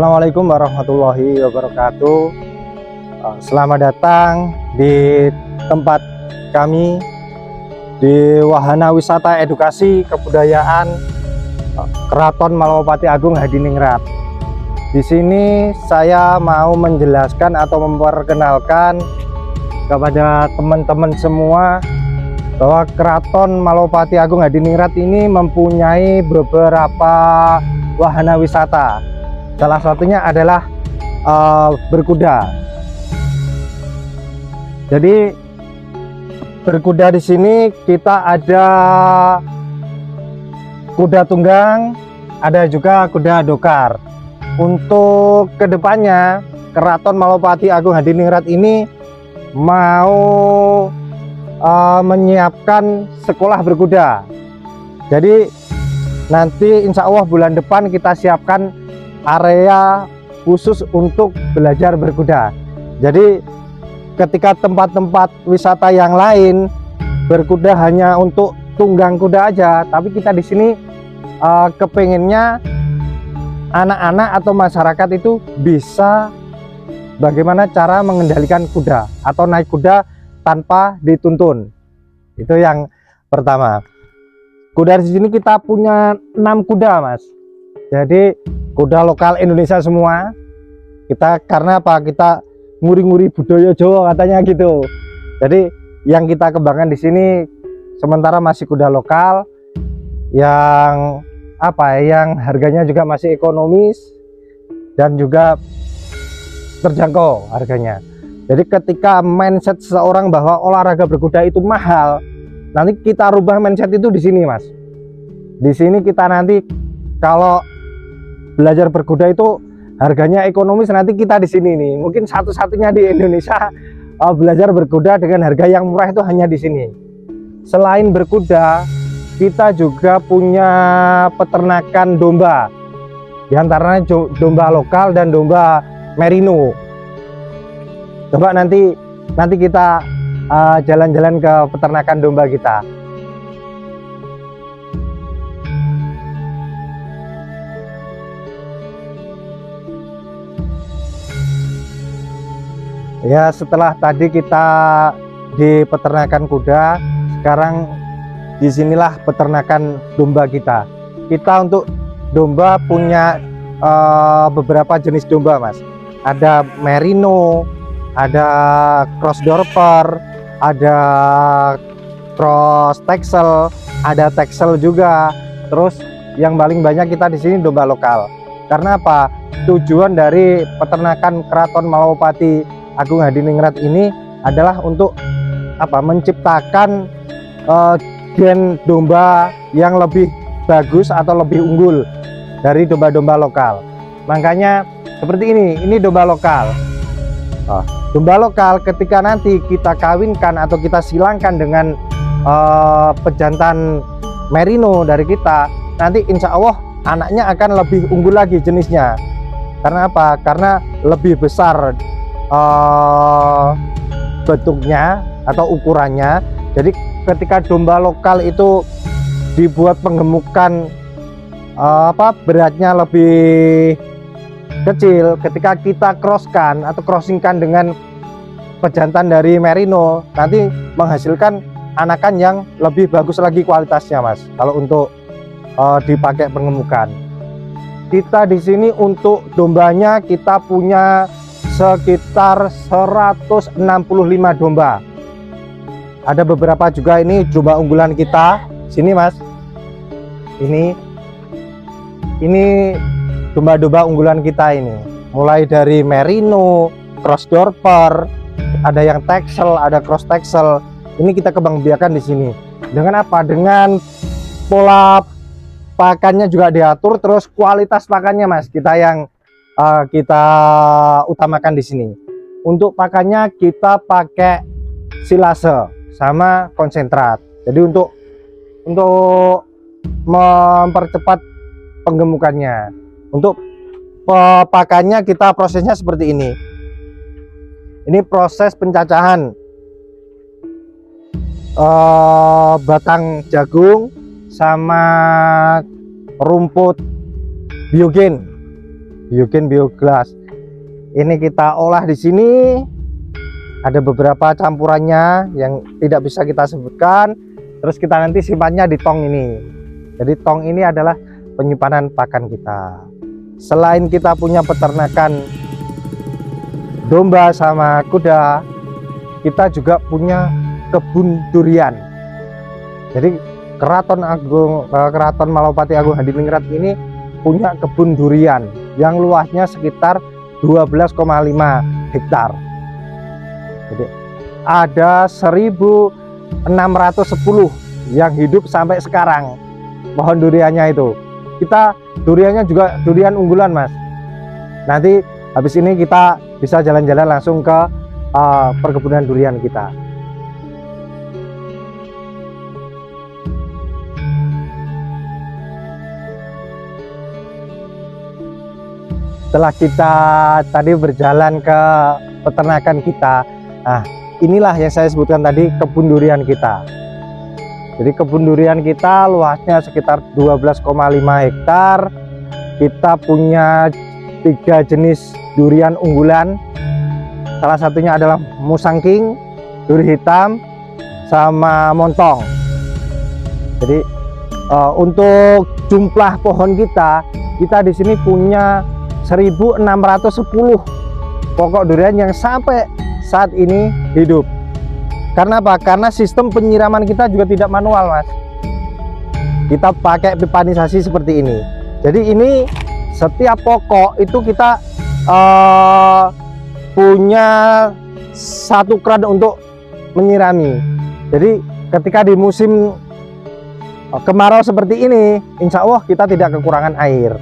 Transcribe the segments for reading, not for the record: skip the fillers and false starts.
Assalamualaikum warahmatullahi wabarakatuh. Selamat datang di tempat kami di Wahana Wisata Edukasi Kebudayaan Keraton Malowapati Agung Hadiningrat. Di sini saya mau menjelaskan atau memperkenalkan kepada teman-teman semua bahwa Keraton Malowapati Agung Hadiningrat ini mempunyai beberapa wahana wisata. Salah satunya adalah berkuda. Jadi berkuda di sini kita ada kuda tunggang, ada juga kuda dokar. Untuk kedepannya Keraton Malowapati Agung Hadiningrat ini mau menyiapkan sekolah berkuda. Jadi nanti insya Allah bulan depan kita siapkan area khusus untuk belajar berkuda. Jadi ketika tempat-tempat wisata yang lain berkuda hanya untuk tunggang kuda aja, tapi kita di sini kepengennya anak-anak atau masyarakat itu bisa bagaimana cara mengendalikan kuda atau naik kuda tanpa dituntun. Itu yang pertama. Kuda di sini kita punya 6 kuda, Mas. Jadi kuda lokal Indonesia semua. Kita karena apa? Kita nguri-nguri budaya Jawa katanya gitu. Jadi yang kita kembangkan di sini sementara masih kuda lokal yang apa? Yang harganya juga masih ekonomis dan juga terjangkau harganya. Jadi ketika mindset seseorang bahwa olahraga berkuda itu mahal, nanti kita rubah mindset itu di sini, Mas. Di sini kita nanti kalau belajar berkuda itu harganya ekonomis, nanti kita di sini nih mungkin satu-satunya di Indonesia belajar berkuda dengan harga yang murah itu hanya di sini. Selain berkuda, kita juga punya peternakan domba, diantaranya domba lokal dan domba merino. Coba nanti kita jalan-jalan ke peternakan domba kita. Ya, setelah tadi kita di peternakan kuda, sekarang disinilah peternakan domba kita. Kita untuk domba punya beberapa jenis domba, Mas. Ada merino, ada cross dorper, ada cross texel, ada texel juga. Terus yang paling banyak kita di sini domba lokal. Karena apa? Tujuan dari peternakan Keraton Malowapati Agung Hadiningrat ini adalah untuk apa? Menciptakan gen domba yang lebih bagus atau lebih unggul dari domba-domba lokal. Makanya seperti ini domba lokal. Domba lokal ketika nanti kita kawinkan atau kita silangkan dengan pejantan merino dari kita, nanti insya Allah anaknya akan lebih unggul lagi jenisnya. Karena apa? Karena lebih besar bentuknya atau ukurannya. Jadi ketika domba lokal itu dibuat penggemukan beratnya lebih kecil, ketika kita crosskan atau crossingkan dengan pejantan dari merino, nanti menghasilkan anakan yang lebih bagus lagi kualitasnya, Mas. Kalau untuk dipakai penggemukan, kita di sini untuk dombanya kita punya sekitar 165 domba. Ada beberapa juga ini domba unggulan kita. Sini, Mas. Ini domba-domba unggulan kita ini. Mulai dari merino, cross dorper, ada yang texel, ada cross texel. Ini kita kembangbiakan di sini. Dengan apa? Dengan pola pakannya juga diatur, terus kualitas pakannya, Mas. Kita yang kita utamakan di sini. Untuk pakannya kita pakai silase sama konsentrat. Jadi untuk mempercepat penggemukannya. Untuk pakannya kita prosesnya seperti ini. Ini proses pencacahan batang jagung sama rumput biogen. biogen biogas. Ini kita olah di sini. Ada beberapa campurannya yang tidak bisa kita sebutkan. Terus kita nanti simpannya di tong ini. Jadi tong ini adalah penyimpanan pakan kita. Selain kita punya peternakan domba sama kuda, kita juga punya kebun durian. Jadi Keraton Malopati Agung Hadiningrat ini punya kebun durian yang luasnya sekitar 12,5 hektar. Jadi ada 1.610 yang hidup sampai sekarang pohon duriannya itu. Kita duriannya juga durian unggulan, Mas. Nanti habis ini kita bisa jalan-jalan langsung ke perkebunan durian kita. Setelah kita tadi berjalan ke peternakan kita, nah inilah yang saya sebutkan tadi, kebun durian kita. Jadi kebun durian kita luasnya sekitar 12,5 hektar. Kita punya 3 jenis durian unggulan. Salah satunya adalah musangking, duri hitam, sama montong. Jadi untuk jumlah pohon kita di sini punya 1.610 pokok durian yang sampai saat ini hidup. Karena apa? Karena sistem penyiraman kita juga tidak manual, Mas. Kita pakai pipanisasi seperti ini. Jadi ini setiap pokok itu kita punya 1 keran untuk menyirami. Jadi ketika di musim kemarau seperti ini, insya Allah kita tidak kekurangan air.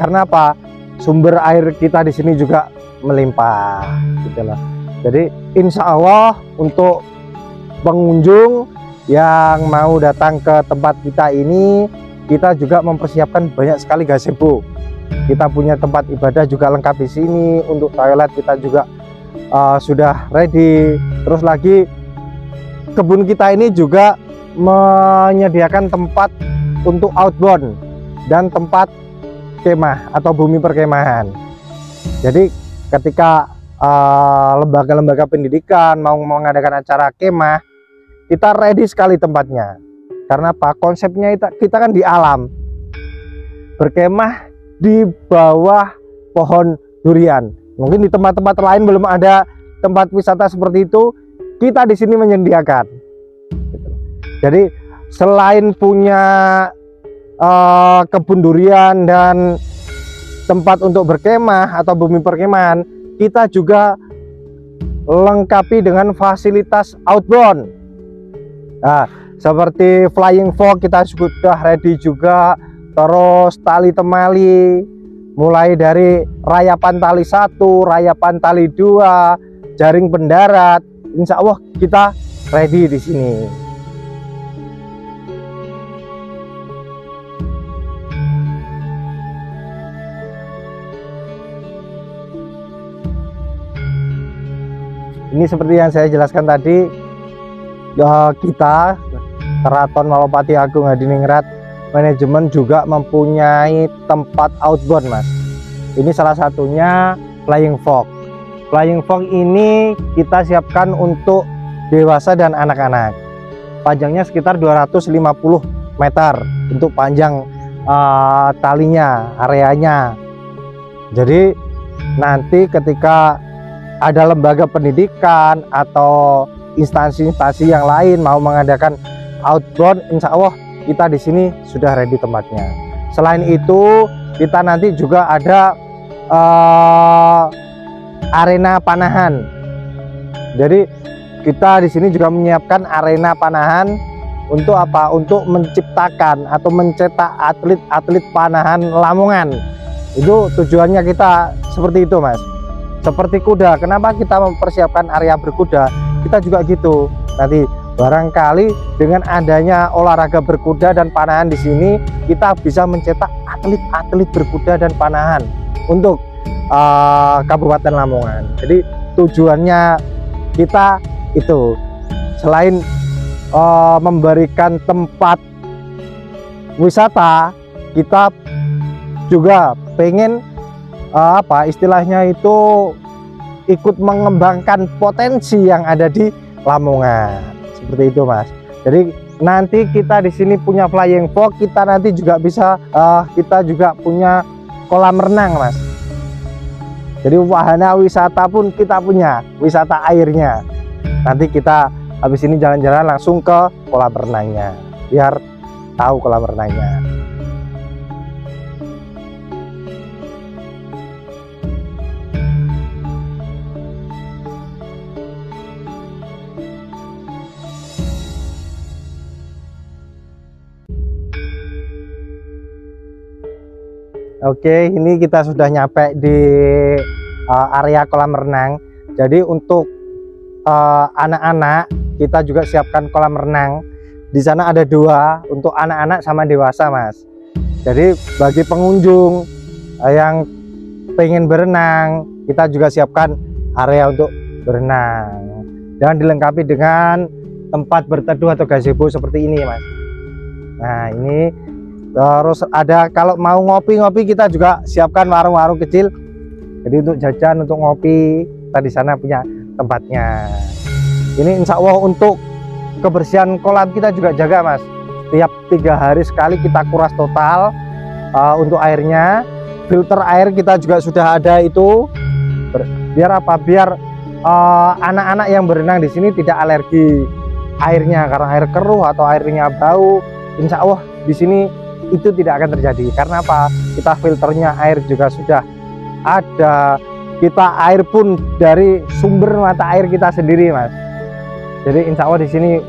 Karena apa? Sumber air kita di sini juga melimpah, gitu loh. Jadi insya Allah untuk pengunjung yang mau datang ke tempat kita ini, kita juga mempersiapkan banyak sekali gazebo. Kita punya tempat ibadah juga lengkap di sini. Untuk toilet kita juga sudah ready. Terus lagi kebun kita ini juga menyediakan tempat untuk outbound dan tempat kemah atau bumi perkemahan. Jadi ketika lembaga-lembaga pendidikan mau mengadakan acara kemah, kita ready sekali tempatnya. Karena apa? Konsepnya kita kan di alam, berkemah di bawah pohon durian. Mungkin di tempat-tempat lain belum ada tempat wisata seperti itu, kita di sini menyediakan. Jadi selain punya kebun durian dan tempat untuk berkemah atau bumi perkemahan, kita juga lengkapi dengan fasilitas outbound. Nah, seperti flying fox kita sudah ready juga. Terus tali temali, mulai dari rayapan tali 1, rayapan tali 2, jaring pendarat, insya Allah kita ready di sini. Ini seperti yang saya jelaskan tadi, kita Keraton Malopati Agung Hadiningrat manajemen juga mempunyai tempat outbound, Mas. Ini salah satunya flying fox. Flying fox ini kita siapkan untuk dewasa dan anak-anak. Panjangnya sekitar 250 meter untuk panjang talinya, areanya. Jadi nanti ketika ada lembaga pendidikan atau instansi-instansi yang lain mau mengadakan outbound, insya Allah kita di sini sudah ready tempatnya. Selain itu, kita nanti juga ada arena panahan. Jadi kita di sini juga menyiapkan arena panahan untuk apa? Untuk menciptakan atau mencetak atlet-atlet panahan Lamongan. Itu tujuannya kita seperti itu, Mas. Seperti kuda, kenapa kita mempersiapkan area berkuda? Kita juga gitu. Nanti barangkali dengan adanya olahraga berkuda dan panahan di sini, kita bisa mencetak atlet-atlet berkuda dan panahan untuk Kabupaten Lamongan. Jadi tujuannya kita itu, selain memberikan tempat wisata, kita juga pengen apa istilahnya itu ikut mengembangkan potensi yang ada di Lamongan. Seperti itu Mas. Jadi nanti kita di sini punya flying fox, kita nanti juga bisa kita juga punya kolam renang Mas. Jadi wahana wisata pun kita punya, wisata airnya. Nanti kita habis ini jalan-jalan langsung ke kolam renangnya, biar tahu kolam renangnya. Oke, ini kita sudah nyampe di area kolam renang. Jadi untuk anak-anak kita juga siapkan kolam renang. Di sana ada 2 untuk anak-anak sama dewasa Mas. Jadi bagi pengunjung yang pengen berenang, kita juga siapkan area untuk berenang dan dilengkapi dengan tempat berteduh atau gazebo seperti ini Mas. Nah ini terus ada, kalau mau ngopi-ngopi kita juga siapkan warung-warung kecil. Jadi untuk jajan, untuk ngopi, kita di sana punya tempatnya. Ini insya Allah untuk kebersihan kolam kita juga jaga Mas. Tiap 3 hari sekali kita kuras total untuk airnya. Filter air kita juga sudah ada itu. Biar apa? Biar anak-anak yang berenang di sini tidak alergi airnya karena air keruh atau airnya bau. Insya Allah di sini itu tidak akan terjadi. Karena apa? Kita filternya air juga sudah ada. Kita air pun dari sumber mata air kita sendiri Mas. Jadi insya Allah di sini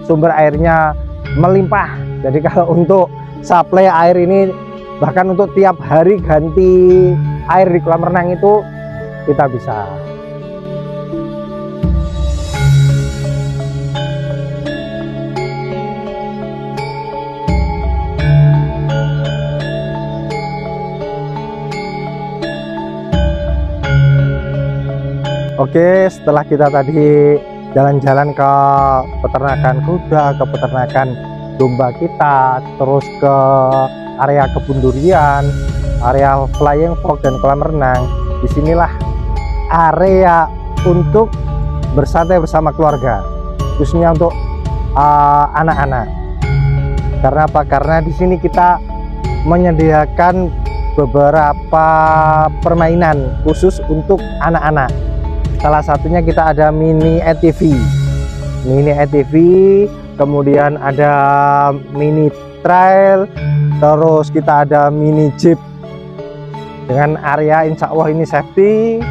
sumber airnya melimpah. Jadi kalau untuk suplai air ini, bahkan untuk tiap hari ganti air di kolam renang itu kita bisa. Oke, setelah kita tadi jalan-jalan ke peternakan kuda, ke peternakan domba kita, terus ke area kebun durian, area flying fox dan kolam renang, disinilah area untuk bersantai bersama keluarga, khususnya untuk anak-anak. Karena apa? Karena di sini kita menyediakan beberapa permainan khusus untuk anak-anak. Salah satunya kita ada mini ATV, kemudian ada mini trail, terus kita ada mini jeep dengan area insya Allah ini safety.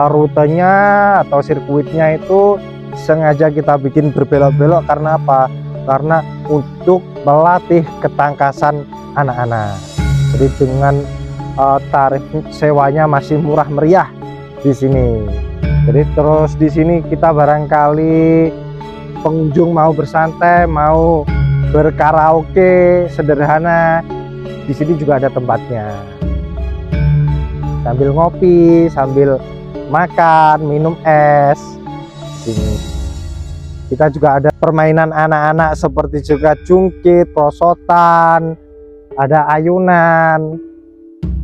Rutenya atau sirkuitnya itu sengaja kita bikin berbelok-belok. Karena apa? Karena untuk melatih ketangkasan anak-anak. Jadi dengan tarif sewanya masih murah meriah di sini. Jadi terus di sini kita barangkali pengunjung mau bersantai, mau berkaraoke sederhana, di sini juga ada tempatnya. Sambil ngopi, sambil makan, minum es. Sini kita juga ada permainan anak-anak seperti juga jungkit, prosotan, ada ayunan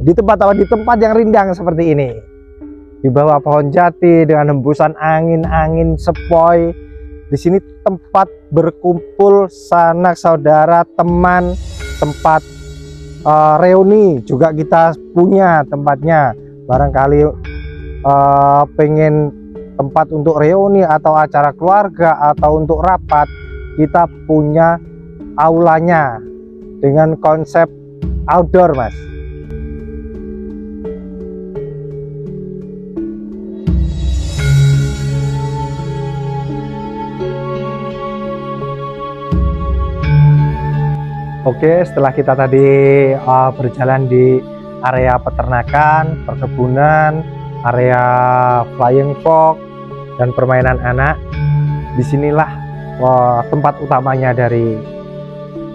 di tempat yang rindang seperti ini. Di bawah pohon jati dengan hembusan angin sepoi. Di sini tempat berkumpul sanak saudara, teman, tempat reuni juga kita punya tempatnya. Barangkali pengen tempat untuk reuni atau acara keluarga atau untuk rapat, kita punya aulanya dengan konsep outdoor Mas. Oke, setelah kita tadi berjalan di area peternakan, perkebunan, area flying fox dan permainan anak, disinilah tempat utamanya dari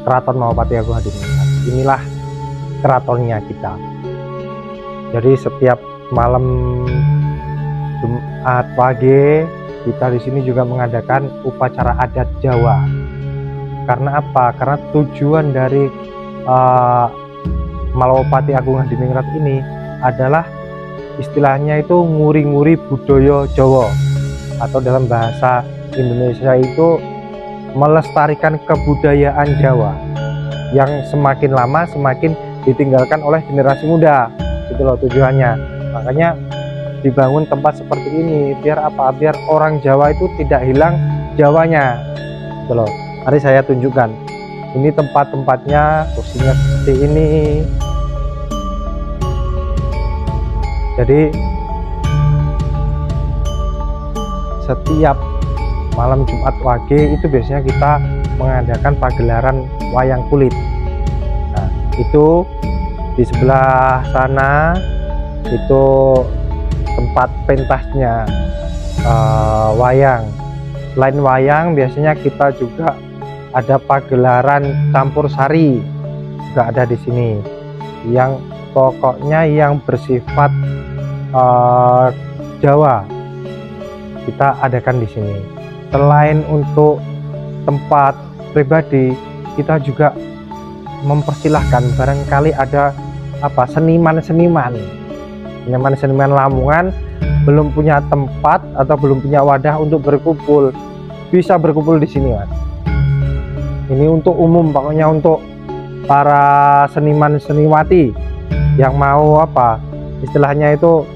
Keraton Mahapati Agung Hadiningrat. Inilah keratonnya kita. Jadi setiap malam Jumat pagi kita di sini juga mengadakan upacara adat Jawa. Karena apa? Karena tujuan dari Malawapati Agung Hadiningrat ini adalah istilahnya itu nguri-nguri budaya Jawa, atau dalam bahasa Indonesia itu melestarikan kebudayaan Jawa yang semakin lama semakin ditinggalkan oleh generasi muda. Itu loh tujuannya. Makanya dibangun tempat seperti ini, biar apa? Biar orang Jawa itu tidak hilang Jawanya. Gitu loh. Mari saya tunjukkan. Ini tempat-tempatnya, kursinya seperti ini. Jadi setiap malam Jumat Wage itu biasanya kita mengadakan pagelaran wayang kulit. Nah, itu di sebelah sana itu tempat pentasnya wayang. Selain wayang, biasanya kita juga ada pagelaran campur sari, juga ada di sini. Yang pokoknya yang bersifat Jawa kita adakan di sini. Selain untuk tempat pribadi, kita juga mempersilahkan barangkali ada seniman-seniman Lamongan belum punya tempat atau belum punya wadah untuk berkumpul, bisa berkumpul di sini, Mas. Ini untuk umum, pokoknya untuk para seniman-seniwati yang mau istilahnya itu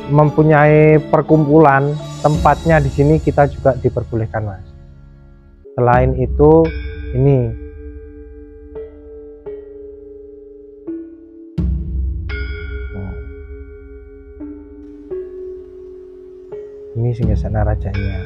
mempunyai perkumpulan, tempatnya di sini kita juga diperbolehkan, Mas. Selain itu, ini singgasana rajanya.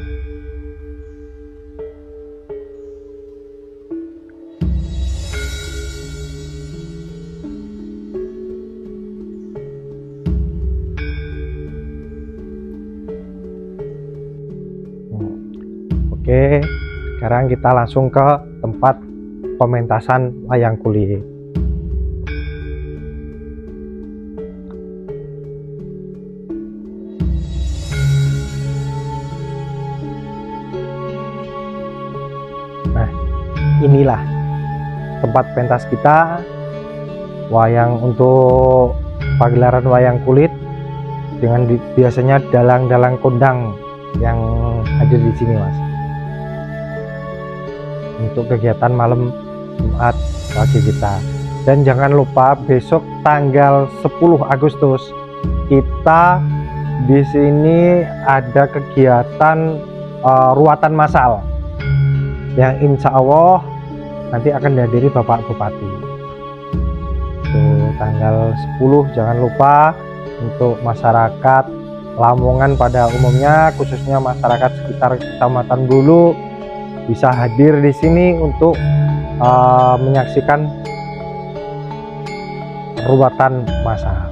Oke, sekarang kita langsung ke tempat pementasan wayang kulit. Nah, inilah tempat pentas kita, wayang untuk pagelaran wayang kulit dengan biasanya dalang-dalang kondang yang hadir di sini, Mas. Untuk kegiatan malam Jumat Wage kita. Dan jangan lupa besok tanggal 10 Agustus kita di sini ada kegiatan ruatan massal yang insya Allah nanti akan dihadiri Bapak Bupati. Tuh, tanggal 10 jangan lupa untuk masyarakat Lamongan pada umumnya, khususnya masyarakat sekitar Kecamatan Bulu, bisa hadir di sini untuk menyaksikan ruatan massal.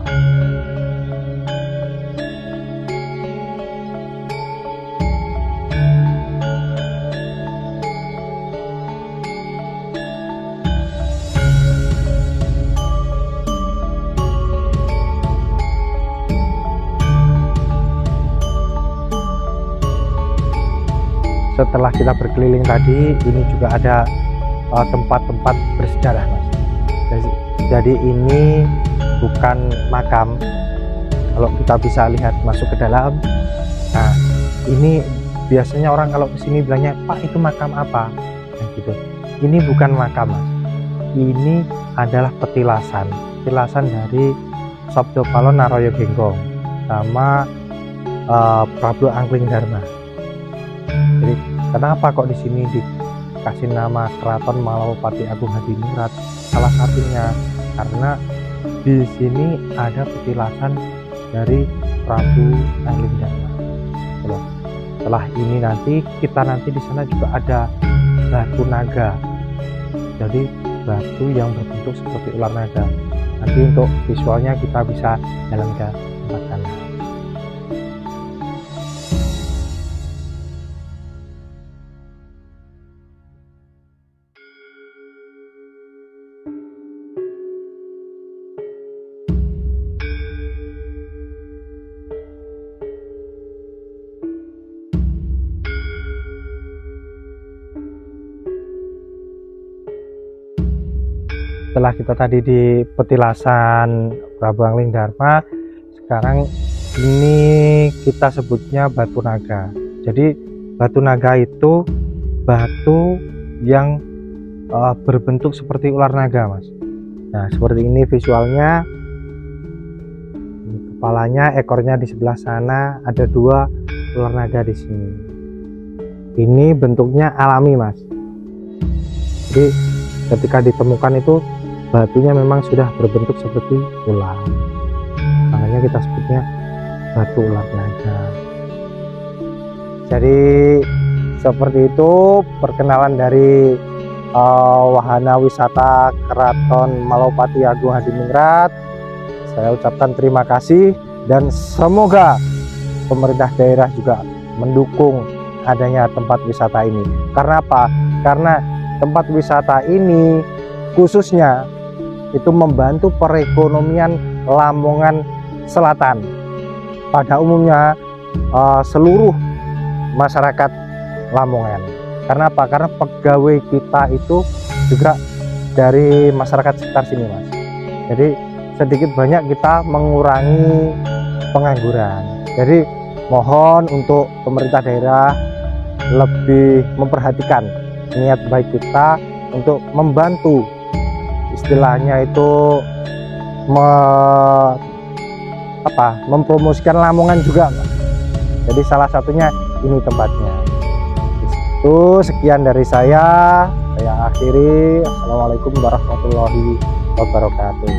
Setelah kita berkeliling tadi, ini juga ada tempat-tempat bersejarah, Mas. Jadi ini bukan makam. Kalau kita bisa lihat masuk ke dalam, nah ini biasanya orang kalau kesini bilangnya, Pak, itu makam apa? Nah, gitu. Ini bukan makam, Mas. Ini adalah petilasan dari Sabdo Palon Naroyo Genggong sama Prabu Angling Dharma. Jadi kenapa kok di sini dikasih nama Keraton Malawapati Agung Hadiningrat? Salah satunya karena di sini ada petilasan dari Prabu Angling Dharma. Setelah ini kita di sana juga ada batu naga. Jadi batu yang berbentuk seperti ular naga. Nanti untuk visualnya kita bisa jalan ke tempat sana. Setelah kita tadi di petilasan Prabu Angling Dharma. Sekarang ini kita sebutnya batu naga. Jadi batu naga itu batu yang berbentuk seperti ular naga, Mas. Nah, seperti ini visualnya. Kepalanya, ekornya di sebelah sana, ada 2 ular naga di sini. Ini bentuknya alami, Mas. Jadi ketika ditemukan itu batunya memang sudah berbentuk seperti ular, makanya kita sebutnya batu ular naga. Jadi seperti itu perkenalan dari wahana wisata Keraton Malopati Agung Hadiningrat. Saya ucapkan terima kasih dan semoga pemerintah daerah juga mendukung adanya tempat wisata ini. Karena apa? Karena tempat wisata ini khususnya itu membantu perekonomian Lamongan Selatan. Pada umumnya seluruh masyarakat Lamongan. Karena apa? Karena pegawai kita itu juga dari masyarakat sekitar sini, Mas. Jadi sedikit banyak kita mengurangi pengangguran. Jadi mohon untuk pemerintah daerah lebih memperhatikan niat baik kita untuk membantu, istilahnya itu mempromosikan Lamongan juga, Mas. Jadi salah satunya ini tempatnya. Itu sekian dari saya akhiri. Assalamualaikum warahmatullahi wabarakatuh.